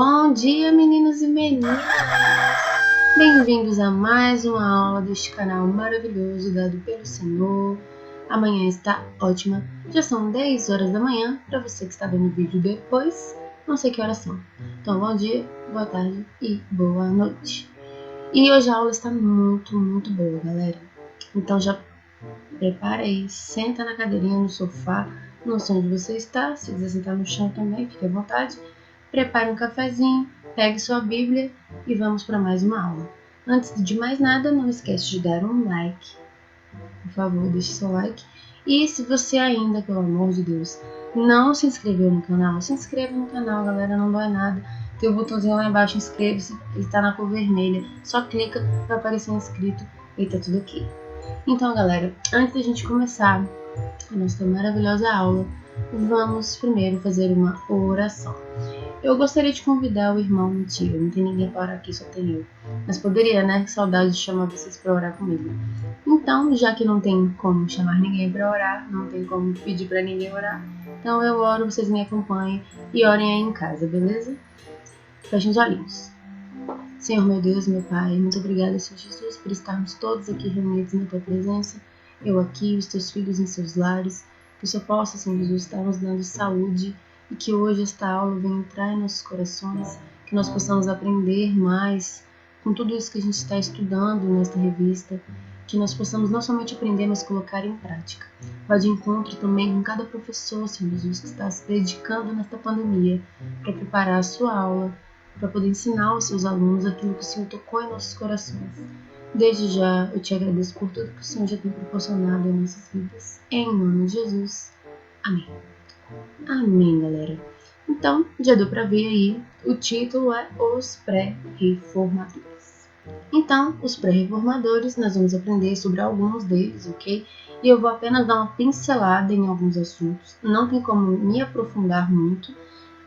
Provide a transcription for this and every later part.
Bom dia, meninos e meninas! Bem-vindos a mais uma aula deste canal maravilhoso dado pelo Senhor. Amanhã está ótima, já são 10 horas da manhã, para você que está vendo o vídeo depois, não sei que horas são. Então, bom dia, boa tarde e boa noite. E hoje a aula está muito boa, galera. Então já prepara aí, senta na cadeirinha, no sofá, não sei onde você está, se quiser sentar no chão também, fique à vontade. Prepare um cafezinho, pegue sua Bíblia e vamos para mais uma aula. Antes de mais nada, não esquece de dar um like. Por favor, deixe seu like. E se você ainda, pelo amor de Deus, não se inscreveu no canal, se inscreva no canal, galera, não dói nada. Tem o botãozinho lá embaixo, inscreva-se, ele está na cor vermelha. Só clica, vai aparecer inscrito e tá tudo ok. Então, galera, antes da gente começar a nossa maravilhosa aula, vamos primeiro fazer uma oração. Eu gostaria de convidar o irmão, mentira, não tem ninguém para orar aqui, só tem eu. Mas poderia, né? Que saudade de chamar vocês para orar comigo. Então, já que não tem como chamar ninguém para orar, não tem como pedir para ninguém orar, então eu oro, vocês me acompanhem e orem aí em casa, beleza? Fechem os olhinhos. Senhor meu Deus, meu Pai, muito obrigada, Senhor Jesus, por estarmos todos aqui reunidos na Tua presença, eu aqui, os Teus filhos em seus lares, que o Senhor possa, Senhor Jesus, estar nos dando saúde e que hoje esta aula venha entrar em nossos corações, que nós possamos aprender mais com tudo isso que a gente está estudando nesta revista, que nós possamos não somente aprender, mas colocar em prática. Vá de encontro também com cada professor, Senhor Jesus, que está se dedicando nesta pandemia para preparar a sua aula, para poder ensinar aos seus alunos aquilo que o Senhor tocou em nossos corações. Desde já, eu te agradeço por tudo que o Senhor já tem proporcionado em nossas vidas. Em nome de Jesus. Amém. Amém, galera. Então, já deu para ver aí, o título é Os Pré-Reformadores. Então, os pré-reformadores, nós vamos aprender sobre alguns deles, ok? E eu vou apenas dar uma pincelada em alguns assuntos. Não tem como me aprofundar muito,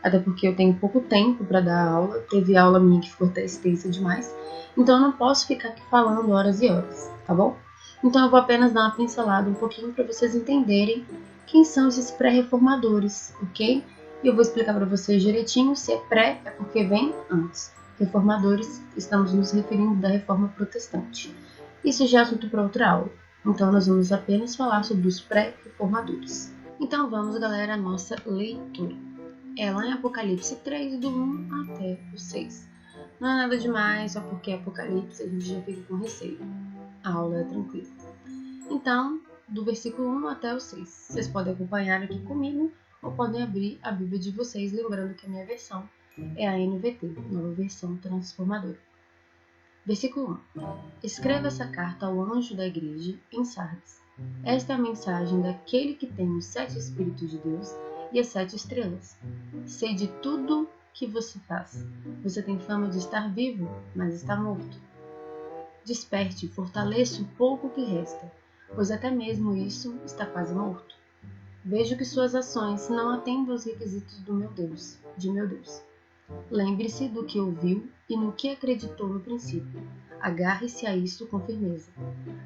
até porque eu tenho pouco tempo para dar aula, teve aula minha que ficou até extensa demais, então eu não posso ficar aqui falando horas e horas, tá bom? Então eu vou apenas dar uma pincelada um pouquinho para vocês entenderem quem são esses pré-reformadores, ok? E eu vou explicar para vocês direitinho, se é pré é porque vem antes. Reformadores, estamos nos referindo da reforma protestante. Isso já é assunto para outra aula, então nós vamos apenas falar sobre os pré-reformadores. Então vamos, galera, à nossa leitura. É lá em Apocalipse 3, do 1 até o 6. Não é nada demais, só porque é Apocalipse a gente já fica com receio. A aula é tranquila. Então, do versículo 1 até o 6. Vocês podem acompanhar aqui comigo ou podem abrir a Bíblia de vocês, lembrando que a minha versão é a NVT, Nova Versão Transformadora. Versículo 1. Escreva essa carta ao anjo da igreja em Sardes. Esta é a mensagem daquele que tem os 7 Espíritos de Deus e as 7 estrelas. Sei de tudo que você faz. Você tem fama de estar vivo, mas está morto. Desperte e fortaleça o pouco que resta, pois até mesmo isso está quase morto. Vejo que suas ações não atendem aos requisitos de meu Deus. Lembre-se do que ouviu e no que acreditou no princípio. Agarre-se a isso com firmeza.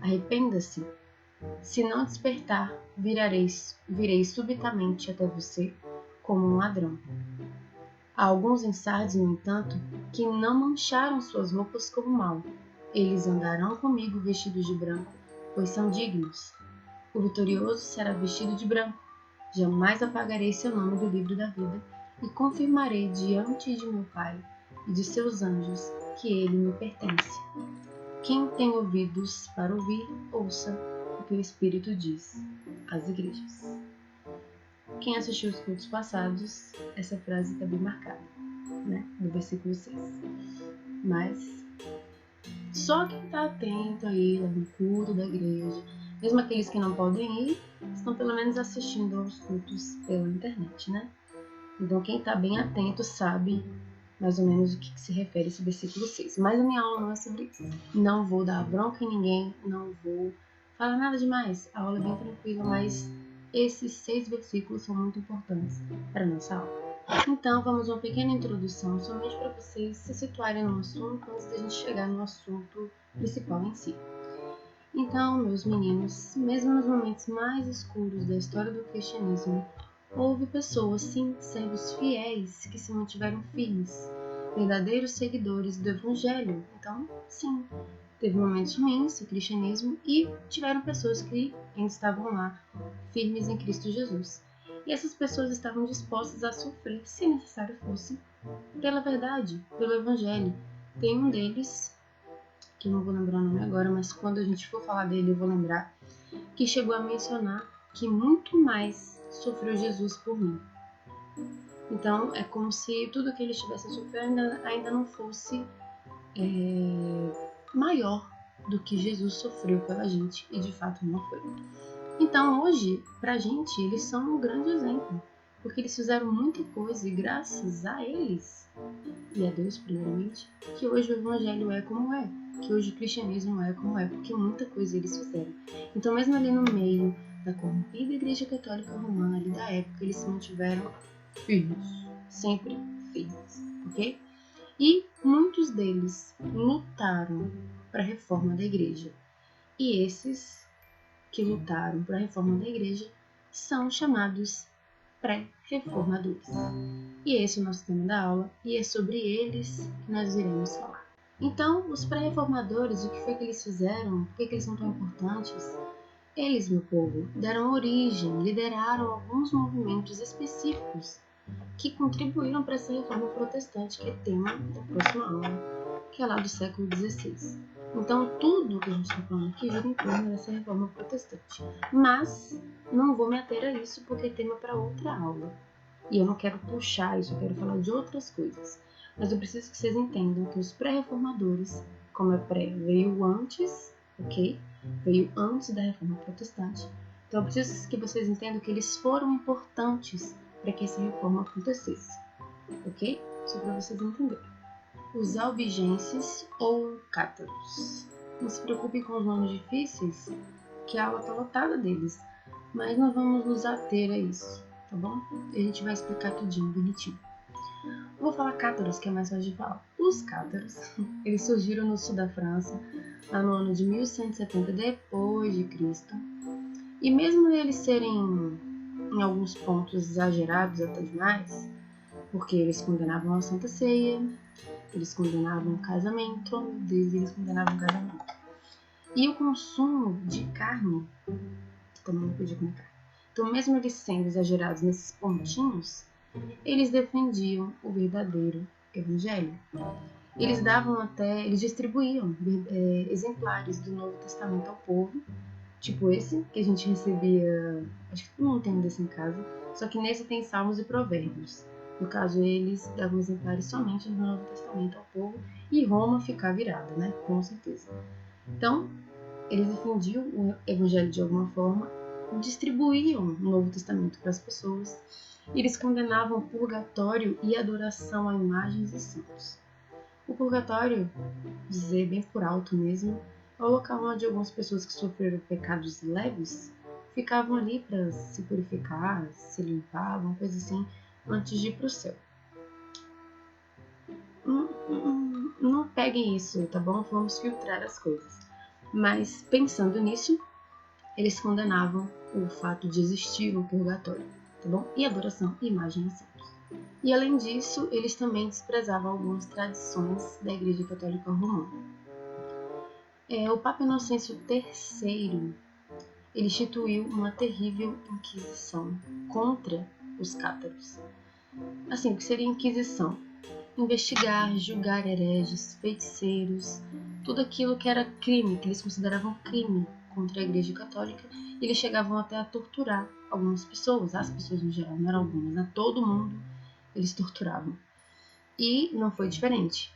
Arrependa-se. Se não despertar, virei subitamente até você como um ladrão. Há alguns em Sardes, no entanto, que não mancharam suas roupas como mal. Eles andarão comigo vestidos de branco, pois são dignos. O vitorioso será vestido de branco. Jamais apagarei seu nome do livro da vida e confirmarei diante de meu Pai e de seus anjos que ele me pertence. Quem tem ouvidos para ouvir, ouça o que o Espírito diz às igrejas. Quem assistiu os cultos passados, essa frase está bem marcada, né? No versículo 6. Mas só quem está atento aí no culto da igreja, mesmo aqueles que não podem ir, estão pelo menos assistindo aos cultos pela internet, né? Então quem está bem atento sabe mais ou menos o que se refere esse versículo 6. Mas a minha aula não é sobre isso. Não vou dar bronca em ninguém, não vou falar nada demais. A aula é bem tranquila, mas esses 6 versículos são muito importantes para a nossa aula. Então, vamos a uma pequena introdução, somente para vocês se situarem no assunto antes da gente chegar no assunto principal em si. Então, meus meninos, mesmo nos momentos mais escuros da história do cristianismo, houve pessoas, sim, servos fiéis, que se mantiveram firmes, verdadeiros seguidores do Evangelho. Então, sim, teve momentos ruins no cristianismo e tiveram pessoas que ainda estavam lá, firmes em Cristo Jesus. E essas pessoas estavam dispostas a sofrer, se necessário fosse, pela verdade, pelo Evangelho. Tem um deles, que eu não vou lembrar o nome agora, mas quando a gente for falar dele eu vou lembrar, que chegou a mencionar que muito mais sofreu Jesus por mim. Então é como se tudo que ele estivesse sofrendo ainda não fosse maior do que Jesus sofreu pela gente, e de fato não foi. Então hoje, pra gente, eles são um grande exemplo, porque eles fizeram muita coisa e graças a eles, e a Deus primeiramente, que hoje o Evangelho é como é, que hoje o cristianismo é como é, porque muita coisa eles fizeram. Então mesmo ali no meio da corrompida Igreja Católica Romana ali da época, eles se mantiveram firmes, sempre firmes, ok? E muitos deles lutaram para a reforma da igreja. E esses que lutaram para a reforma da igreja são chamados pré-reformadores. E esse é o nosso tema da aula, e é sobre eles que nós iremos falar. Então, os pré-reformadores, o que foi que eles fizeram? Por que eles são tão importantes? Eles, meu povo, deram origem, lideraram alguns movimentos específicos que contribuíram para essa reforma protestante, que é tema da próxima aula, que é lá do século XVI. Então, tudo que a gente está falando aqui gira em torno dessa reforma protestante. Mas não vou me ater a isso porque é tema para outra aula. E eu não quero puxar isso, eu quero falar de outras coisas. Mas eu preciso que vocês entendam que os pré-reformadores, como é pré, veio antes, ok? Veio antes da reforma protestante. Então eu preciso que vocês entendam que eles foram importantes para que essa reforma acontecesse, ok? Só para vocês entenderem. Os albigenses ou cátaros. Não se preocupem com os nomes difíceis, que a aula está lotada deles, mas nós vamos nos ater a isso, tá bom? E a gente vai explicar tudinho, bonitinho. Vou falar cátaros, que é mais fácil de falar. Os cátaros, eles surgiram no sul da França, lá no ano de 1170 depois de Cristo. E mesmo eles serem em alguns pontos exagerados até demais, porque eles condenavam a Santa Ceia, eles condenavam o casamento, eles condenavam o casamento. E o consumo de carne, também não podia comer carne. Então, mesmo eles sendo exagerados nesses pontinhos, eles defendiam o verdadeiro evangelho. Eles distribuíam exemplares do Novo Testamento ao povo, tipo esse, que a gente recebia, acho que todo mundo tem um desse em casa, só que nesse tem Salmos e Provérbios. No caso, eles davam exemplares somente do Novo Testamento ao povo e Roma ficava virada, né? Com certeza. Então, eles defendiam o evangelho de alguma forma, distribuíam o Novo Testamento para as pessoas, e eles condenavam o purgatório e adoração a imagens e santos. O purgatório, dizer bem por alto mesmo, é o local onde algumas pessoas que sofreram pecados leves ficavam ali para se purificar, se limpar, alguma coisa assim, antes de ir para o céu. Não peguem isso, tá bom? Vamos filtrar as coisas. Mas pensando nisso, eles condenavam o fato de existir um purgatório, tá bom? E adoração e imagem a santos. E além disso, eles também desprezavam algumas tradições da Igreja Católica Romana. O Papa Inocêncio III, ele instituiu uma terrível inquisição contra os cátaros. Assim, o que seria inquisição? Investigar, julgar hereges, feiticeiros, tudo aquilo que era crime, que eles consideravam crime contra a Igreja Católica, e eles chegavam até a torturar algumas pessoas, as pessoas no geral, não eram algumas, né? Todo mundo eles torturavam. E não foi diferente.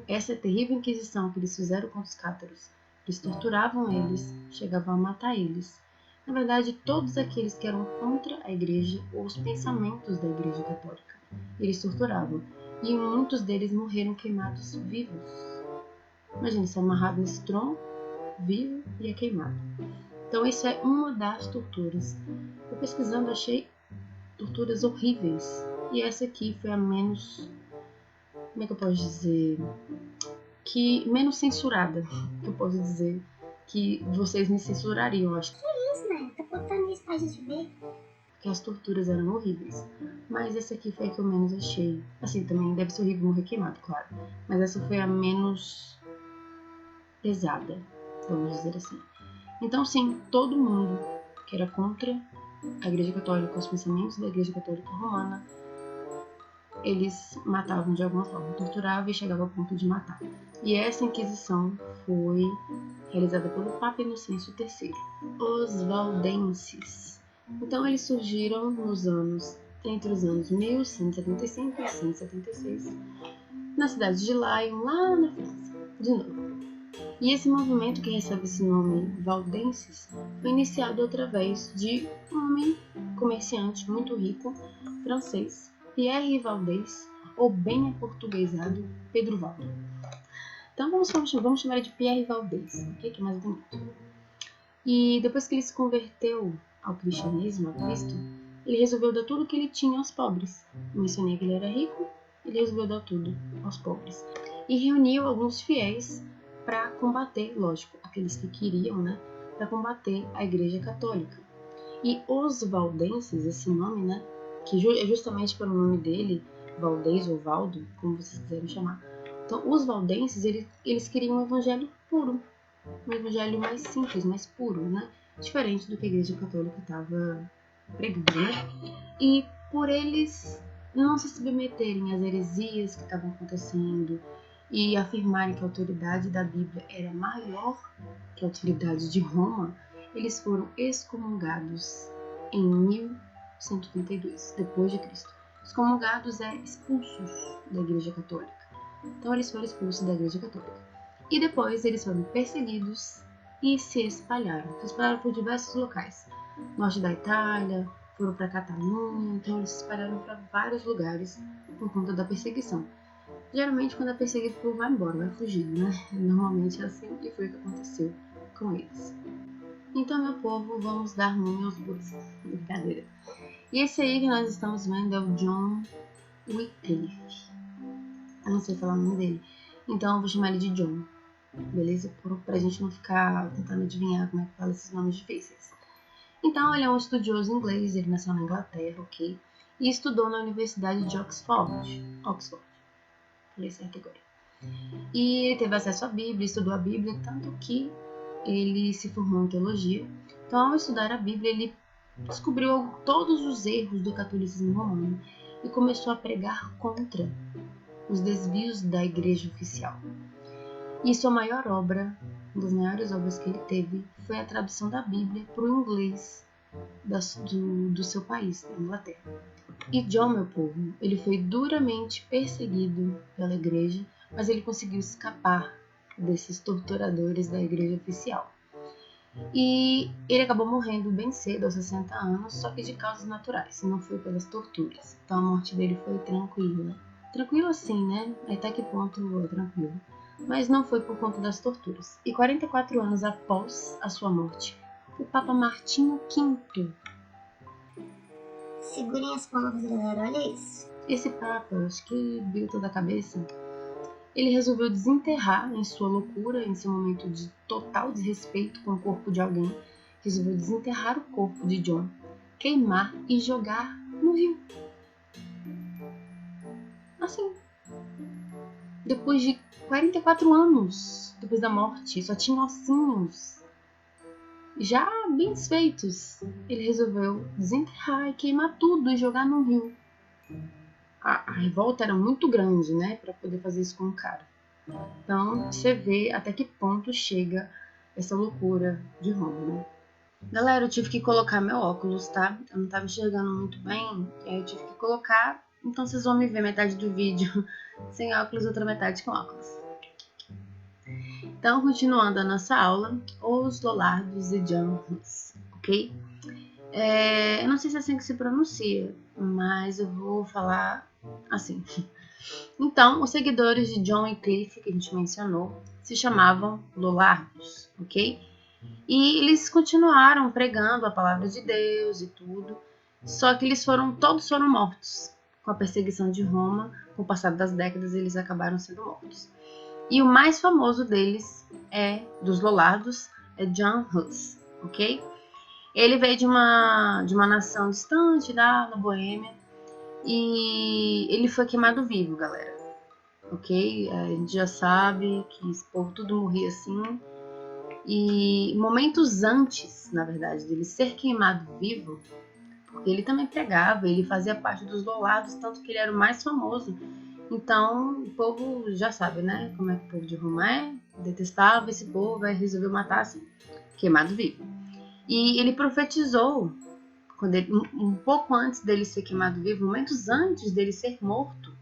Essa terrível inquisição que eles fizeram contra os cátaros, eles torturavam eles, chegavam a matar eles. Na verdade, todos aqueles que eram contra a Igreja ou os pensamentos da Igreja Católica, eles torturavam. E muitos deles morreram queimados vivos. Imagina, ser amarrado nesse tronco, vivo e é queimado. Então isso é uma das torturas. Eu pesquisando achei torturas horríveis. E essa aqui foi a menos, como é que eu posso dizer? Que menos censurada, que eu posso dizer. Que vocês me censurariam, eu acho. Que isso, né? Tá botando isso pra gente ver. que as torturas eram horríveis. Mas essa aqui foi a que eu menos achei. Assim, também deve ser horrível morrer queimado, claro. Mas essa foi a menos pesada, vamos dizer assim. Então, sim, todo mundo que era contra a Igreja Católica, os pensamentos da Igreja Católica Romana, eles matavam de alguma forma, torturavam e chegavam ao ponto de matar. E essa Inquisição foi realizada pelo Papa Inocêncio III, os Valdenses. Então eles surgiram entre os anos 1175 e 1176, na cidade de Lyon, lá na França, de novo. E esse movimento que recebe esse nome Valdenses foi iniciado através de um homem comerciante muito rico, francês, Pierre Valdez, ou bem aportuguesado, Pedro Valdo. Então vamos chamar de Pierre Valdez, que é mais bonito. E depois que ele se converteu ao cristianismo, a Cristo, ele resolveu dar tudo o que ele tinha aos pobres. Eu mencionei que ele era rico, ele resolveu dar tudo aos pobres. E reuniu alguns fiéis para combater, lógico, aqueles que queriam, né, para combater a Igreja Católica. E os valdenses, esse nome, né, que é justamente pelo nome dele, Valdez ou Valdo, como vocês quiserem chamar. Então, os valdenses, eles queriam um evangelho puro, um evangelho mais simples, mais puro, né, diferente do que a Igreja Católica estava pregando, né? E por eles não se submeterem às heresias que estavam acontecendo e afirmarem que a autoridade da Bíblia era maior que a autoridade de Roma, eles foram excomungados em 1132 depois de Cristo. Excomungados é expulsos da Igreja Católica. Então eles foram expulsos da Igreja Católica. E depois eles foram perseguidos e se espalharam por diversos locais. Norte da Itália, foram para Catalunha, então eles se espalharam para vários lugares por conta da perseguição. Geralmente quando é perseguido o povo vai embora, vai fugir, né? Normalmente é assim que foi o que aconteceu com eles. Então, meu povo, vamos dar nome aos bois. Brincadeira. E esse aí que nós estamos vendo é o John Wycliffe. Eu não sei falar o nome dele, então eu vou chamar ele de John, beleza? Pra gente não ficar tentando adivinhar como é que fala esses nomes difíceis. Então, ele é um estudioso inglês, ele nasceu na Inglaterra, ok? E estudou na Universidade de Oxford. Falei certo agora. E ele teve acesso à Bíblia, estudou a Bíblia, tanto que ele se formou em teologia. Então, ao estudar a Bíblia, ele descobriu todos os erros do catolicismo romano e começou a pregar contra os desvios da igreja oficial. E sua maior obra, uma das maiores obras que ele teve, foi a tradução da Bíblia para o inglês do seu país, da Inglaterra. E John, meu povo, ele foi duramente perseguido pela igreja, mas ele conseguiu escapar desses torturadores da igreja oficial. E ele acabou morrendo bem cedo, aos 60 anos, só que de causas naturais, não foi pelas torturas. Então a morte dele foi tranquila. Tranquila sim, né? Até que ponto é tranquilo. Mas não foi por conta das torturas. E 44 anos após a sua morte, o Papa Martinho V. Segurem as palmas, galera, olha isso. Esse Papa, acho que viu toda a cabeça, ele resolveu desenterrar, em sua loucura, em seu momento de total desrespeito com o corpo de alguém, resolveu desenterrar o corpo de John, queimar e jogar no rio. Assim. Depois de 44 anos, depois da morte, só tinha ossinhos. Já bem desfeitos, ele resolveu desenterrar e queimar tudo e jogar no rio. A revolta era muito grande, né, para poder fazer isso com o cara. Então, você vê até que ponto chega essa loucura de Roma, né? Galera, eu tive que colocar meu óculos, tá? Eu não tava enxergando muito bem, e aí eu tive que colocar. Então vocês vão me ver metade do vídeo sem óculos, outra metade com óculos. Então, continuando a nossa aula, os Lollardos e John Hus, ok? Eu não sei se é assim que se pronuncia, mas eu vou falar assim. Então, os seguidores de John Wycliffe, que a gente mencionou, se chamavam Lollardos, ok? E eles continuaram pregando a palavra de Deus e tudo, só que todos foram mortos. Com a perseguição de Roma, com o passar das décadas, eles acabaram sendo mortos. E o mais famoso deles dos Lollardos é John Hus, ok? Ele veio de uma nação distante, lá na Boêmia, e ele foi queimado vivo, galera. Ok? A gente já sabe que esse povo tudo morria assim. E momentos antes, na verdade, dele ser queimado vivo, porque ele também pregava, ele fazia parte dos loulados, tanto que ele era o mais famoso. Então, o povo já sabe, né? Como é que o povo de Roma é, detestava esse povo, aí resolveu matar assim, queimado vivo. E ele profetizou, quando ele, um pouco antes dele ser queimado vivo, momentos antes dele ser morto,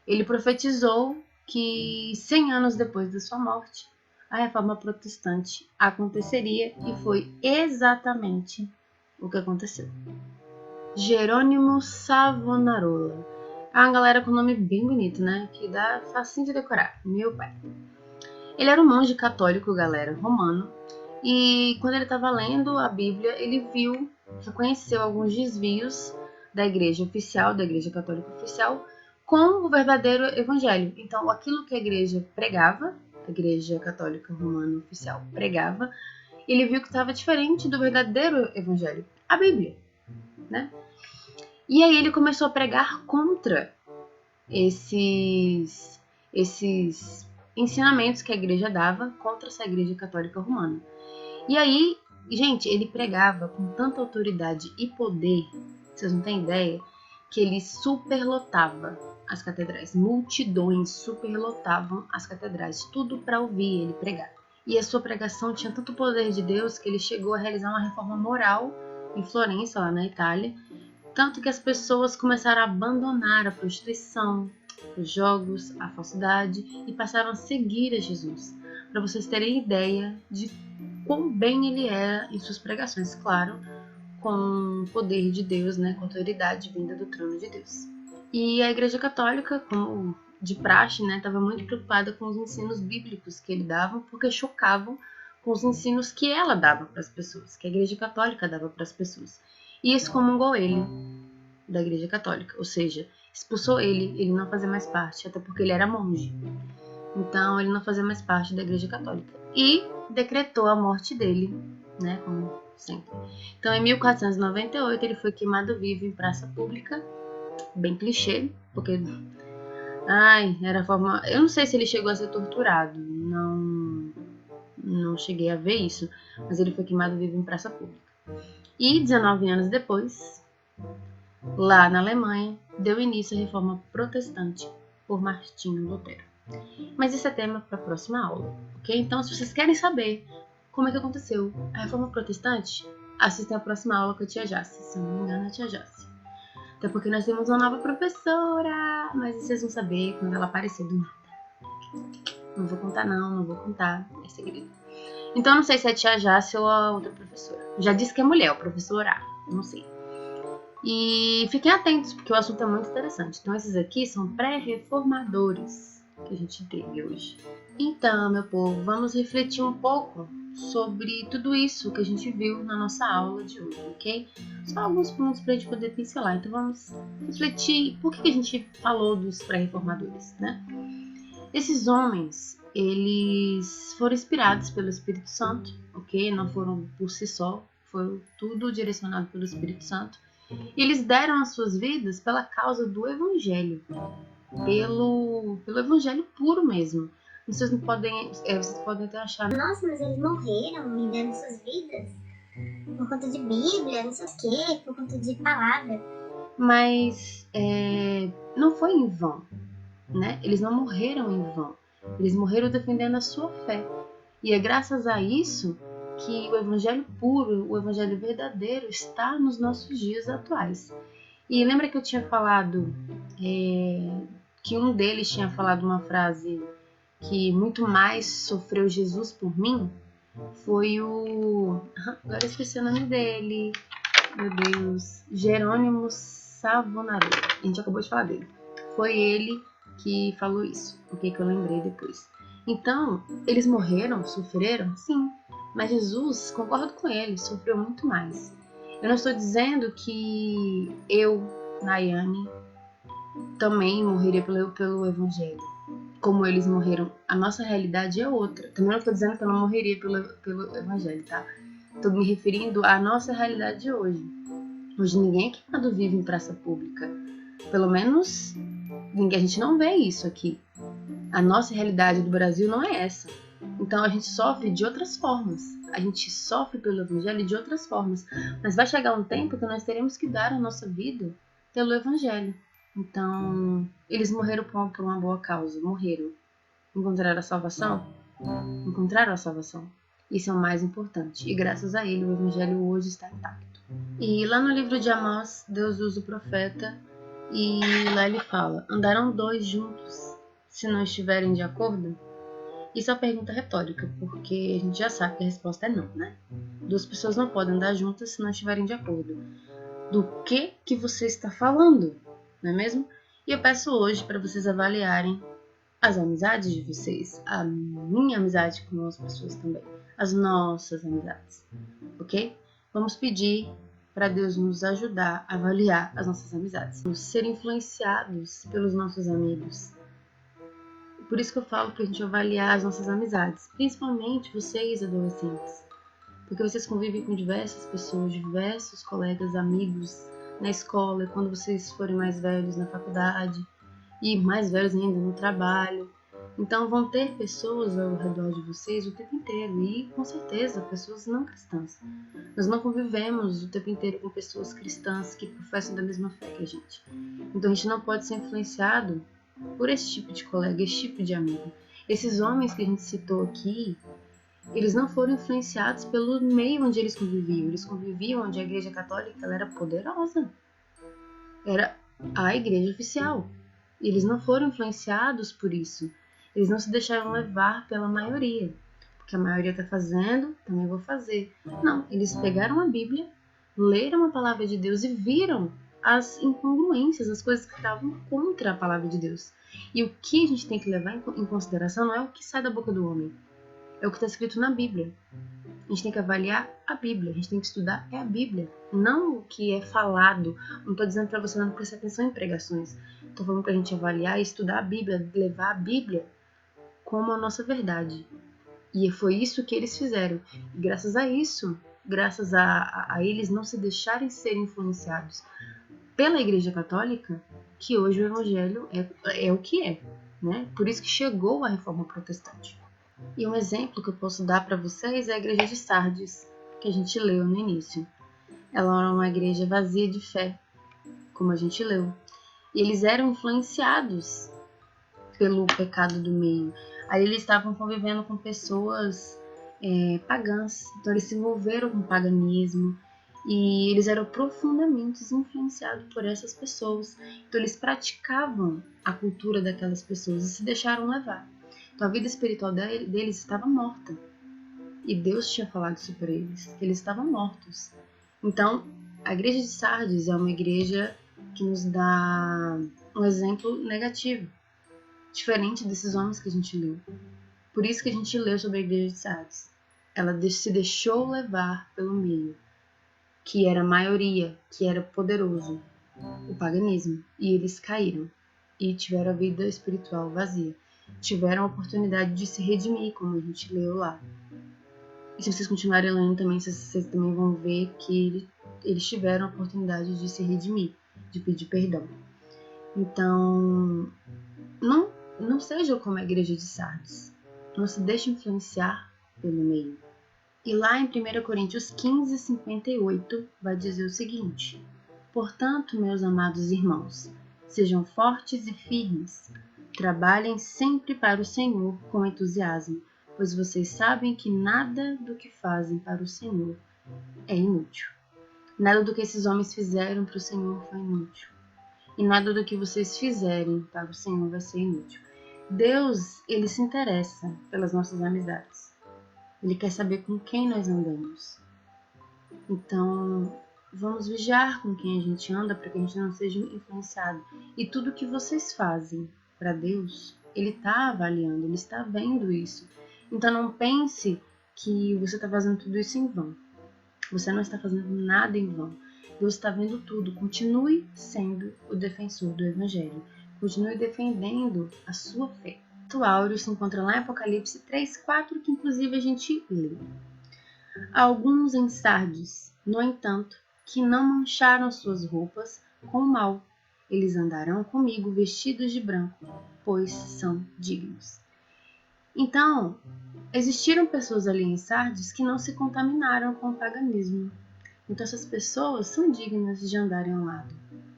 ele profetizou que 100 anos depois da sua morte, a reforma protestante aconteceria e foi exatamente o que aconteceu. Jerônimo Savonarola. É uma galera com nome bem bonito, né? Que dá facinho de decorar. Meu pai. Ele era um monge católico, galera, romano. E quando ele estava lendo a Bíblia, ele reconheceu alguns desvios da igreja oficial, da igreja católica oficial, com o verdadeiro evangelho. Então, aquilo que a igreja pregava, a igreja católica romana oficial pregava, ele viu que estava diferente do verdadeiro evangelho, a Bíblia, né? E aí ele começou a pregar contra esses ensinamentos que a igreja dava, contra essa igreja católica romana. E aí, gente, ele pregava com tanta autoridade e poder, vocês não têm ideia, que ele superlotava as catedrais. Multidões superlotavam as catedrais, tudo para ouvir ele pregar. E a sua pregação tinha tanto poder de Deus que ele chegou a realizar uma reforma moral em Florença, lá na Itália, tanto que as pessoas começaram a abandonar a prostituição, os jogos, a falsidade e passaram a seguir a Jesus. Para vocês terem ideia de quão bem ele era em suas pregações, claro, com o poder de Deus, né, com a autoridade vinda do trono de Deus. E a Igreja Católica, como de praxe, né, estava muito preocupada com os ensinos bíblicos que ele dava, porque chocavam com os ensinos que ela dava para as pessoas, que a Igreja Católica dava para as pessoas. E excomungou ele da Igreja Católica, ou seja, expulsou ele não fazia mais parte, até porque ele era monge. Então ele não fazia mais parte da Igreja Católica. E decretou a morte dele, né, como sempre. Então em 1498 ele foi queimado vivo em praça pública, bem clichê, porque era a forma, eu não sei se ele chegou a ser torturado, não cheguei a ver isso, mas ele foi queimado vivo em praça pública. E 19 anos depois, lá na Alemanha, deu início à reforma protestante por Martinho Lutero. Mas isso é tema para a próxima aula, ok? Então, se vocês querem saber como é que aconteceu a reforma protestante, assistam a próxima aula com a tia Jace, se não me engano é a tia Jace. Até porque nós temos uma nova professora, mas vocês vão saber quando ela aparecer do nada. Não vou contar não vou contar, é segredo. Então, não sei se é a tia Jace ou a outra professora. Já disse que é mulher, o professor A, não sei. E fiquem atentos, porque o assunto é muito interessante. Então, esses aqui são pré-reformadores que a gente teve hoje. Então, meu povo, vamos refletir um pouco sobre tudo isso que a gente viu na nossa aula de hoje, ok? Só alguns pontos para a gente poder pincelar. Então, vamos refletir por que a gente falou dos pré-reformadores, né? Esses homens, eles foram inspirados pelo Espírito Santo, ok? Não foram por si só, foi tudo direcionado pelo Espírito Santo. E eles deram as suas vidas pela causa do Evangelho, pelo Evangelho puro mesmo. Vocês podem até achar, Nossa, mas eles morreram me dando suas vidas por conta de Bíblia, não sei o quê, por conta de palavra. Mas não foi em vão, né? Eles não morreram em vão. Eles morreram defendendo a sua fé. E é graças a isso que o Evangelho puro, o Evangelho verdadeiro está nos nossos dias atuais. E lembra que eu tinha falado que um deles tinha falado uma frase que muito mais sofreu Jesus por mim? Foi agora eu esqueci o nome dele, meu Deus, Jerônimo Savonarola. A gente acabou de falar dele. Foi ele que falou isso, porque que eu lembrei depois. Então, eles morreram, sofreram? Sim, mas Jesus, concordo com ele, sofreu muito mais. Eu não estou dizendo que eu, Nayane, também morreria pelo Evangelho, como eles morreram. A nossa realidade é outra. Também não estou dizendo que eu não morreria pelo Evangelho, tá? Estou me referindo à nossa realidade de hoje. Hoje ninguém é queimado vivo em praça pública. Pelo menos a gente não vê isso aqui. A nossa realidade do Brasil não é essa. Então a gente sofre de outras formas. A gente sofre pelo Evangelho de outras formas. Mas vai chegar um tempo que nós teremos que dar a nossa vida pelo Evangelho. Então, eles morreram por uma boa causa. Morreram. Encontraram a salvação? Encontraram a salvação. Isso é o mais importante. E graças a ele, o Evangelho hoje está intacto. E lá no livro de Amós, Deus usa o profeta e lá ele fala: andarão dois juntos se não estiverem de acordo? Isso é uma pergunta retórica, porque a gente já sabe que a resposta é não, né? Duas pessoas não podem andar juntas se não estiverem de acordo. Do que você está falando, não é mesmo? E eu peço hoje para vocês avaliarem as amizades de vocês, a minha amizade com as pessoas também, as nossas amizades, ok? Vamos pedir para Deus nos ajudar a avaliar as nossas amizades, ser influenciados pelos nossos amigos. Por isso que eu falo para a gente avaliar as nossas amizades, principalmente vocês adolescentes, porque vocês convivem com diversas pessoas, diversos colegas, amigos na escola, e quando vocês forem mais velhos na faculdade e mais velhos ainda no trabalho. Então vão ter pessoas ao redor de vocês o tempo inteiro e com certeza pessoas não cristãs. Nós não convivemos o tempo inteiro com pessoas cristãs que professam da mesma fé que a gente. Então a gente não pode ser influenciado por esse tipo de colega, esse tipo de amigo. Esses homens que a gente citou aqui, eles não foram influenciados pelo meio onde eles conviviam. Eles conviviam onde a Igreja Católica ela era poderosa. Era a igreja oficial. Eles não foram influenciados por isso. Eles não se deixaram levar pela maioria. Porque a maioria está fazendo, também vou fazer. Não, eles pegaram a Bíblia, leram a palavra de Deus e viram as incongruências, as coisas que estavam contra a palavra de Deus. E o que a gente tem que levar em consideração não é o que sai da boca do homem, é o que está escrito na Bíblia. A gente tem que avaliar a Bíblia, a gente tem que estudar a Bíblia, não o que é falado. Não estou dizendo para você não prestar atenção em pregações. Estou falando para a gente avaliar e estudar a Bíblia, levar a Bíblia como a nossa verdade. E foi isso que eles fizeram. E graças a isso, graças a eles não se deixarem ser influenciados pela Igreja Católica, que hoje o Evangelho é o que é, né? Por isso que chegou a Reforma Protestante. E um exemplo que eu posso dar para vocês é a Igreja de Sardes, que a gente leu no início. Ela era uma igreja vazia de fé, como a gente leu. E eles eram influenciados pelo pecado do meio. Aí eles estavam convivendo com pessoas pagãs, então eles se envolveram com o paganismo e eles eram profundamente influenciados por essas pessoas. Então eles praticavam a cultura daquelas pessoas e se deixaram levar. Então a vida espiritual deles estava morta. E Deus tinha falado isso para eles, que eles estavam mortos. Então a igreja de Sardes é uma igreja que nos dá um exemplo negativo, diferente desses homens que a gente leu. Por isso que a gente leu sobre a igreja de Sardes. Ela se deixou levar pelo meio, que era a maioria, que era poderoso, o paganismo. E eles caíram e tiveram a vida espiritual vazia. Tiveram a oportunidade de se redimir, como a gente leu lá. E se vocês continuarem lendo também, vocês também vão ver que eles tiveram a oportunidade de se redimir, de pedir perdão. Então, não seja como a igreja de Sardes. Não se deixe influenciar pelo meio. E lá em 1 Coríntios 15, 58, vai dizer o seguinte: portanto, meus amados irmãos, sejam fortes e firmes. Trabalhem sempre para o Senhor com entusiasmo, pois vocês sabem que nada do que fazem para o Senhor é inútil. Nada do que esses homens fizeram para o Senhor foi inútil. E nada do que vocês fizerem para o Senhor vai ser inútil. Deus, ele se interessa pelas nossas amizades. Ele quer saber com quem nós andamos. Então, vamos vigiar com quem a gente anda para que a gente não seja influenciado. E tudo que vocês fazem para Deus, ele está avaliando, ele está vendo isso. Então não pense que você está fazendo tudo isso em vão. Você não está fazendo nada em vão. Deus está vendo tudo. Continue sendo o defensor do Evangelho. Continue defendendo a sua fé. O áureo se encontra lá em Apocalipse 3:4, que inclusive a gente leu. Há alguns em Sardes, no entanto, que não mancharam suas roupas com o mal. Eles andarão comigo vestidos de branco, pois são dignos. Então, existiram pessoas ali em Sardes que não se contaminaram com o paganismo. Então essas pessoas são dignas de andarem ao lado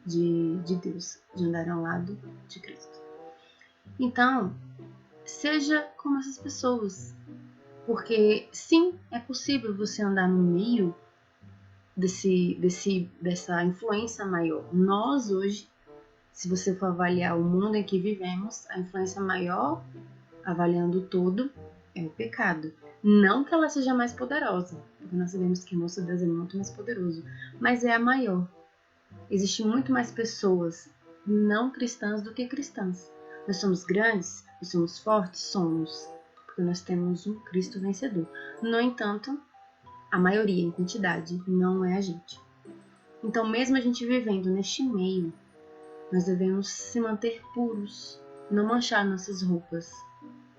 de Deus, de andarem ao lado de Cristo. Então, seja como essas pessoas, porque sim, é possível você andar no meio dessa influência maior. Nós hoje, se você for avaliar o mundo em que vivemos, a influência maior, avaliando todo, é o pecado. Não que ela seja mais poderosa, porque nós sabemos que o nosso Deus é muito mais poderoso, mas é a maior. Existem muito mais pessoas não cristãs do que cristãs. Nós somos grandes, nós somos fortes, somos, porque nós temos um Cristo vencedor. No entanto, a maioria em quantidade não é a gente. Então, mesmo a gente vivendo neste meio, nós devemos se manter puros, não manchar nossas roupas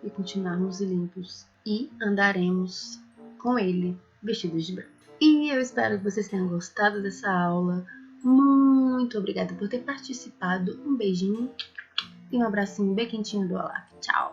e continuarmos limpos, e andaremos com Ele vestidos de branco. E eu espero que vocês tenham gostado dessa aula. Muito obrigada por ter participado. Um beijinho e um abracinho bem quentinho do Olaf. Tchau!